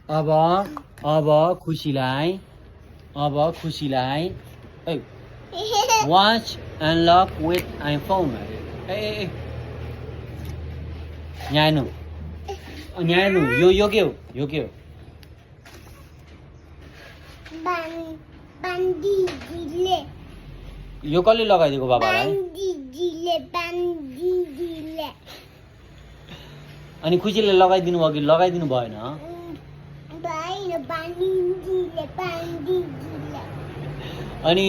अब खुसीलाई ए watch and lock with iPhone ए यहाँ हेर्नु यो के हो बान्दिजीले यो कसले लगाइदिएको बाबालाई बान्दिजीले अनि खुसीले लगाइदिनु भयो कि लगाइदिनु भएन बान्दिजीले अनि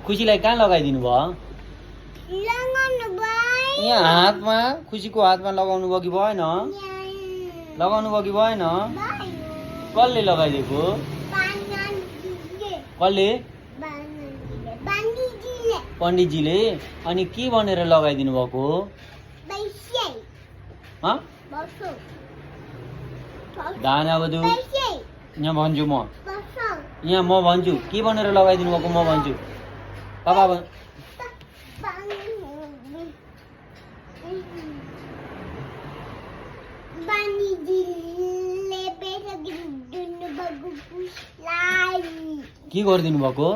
खुसीलाई कहाँ लगाइदिनु भयो यहाँ हातमा खुसीको हातमा लगाउनु भयो कि भएन कसले लगाइदिएको कसले पण्डितजीले अनि के भनेर लगाइदिनु भएको दाना बधु यहाँ भन्छु म भन्छु के भनेर लगाइदिनु भएको म भन्छु पापा के गरिदिनु भएको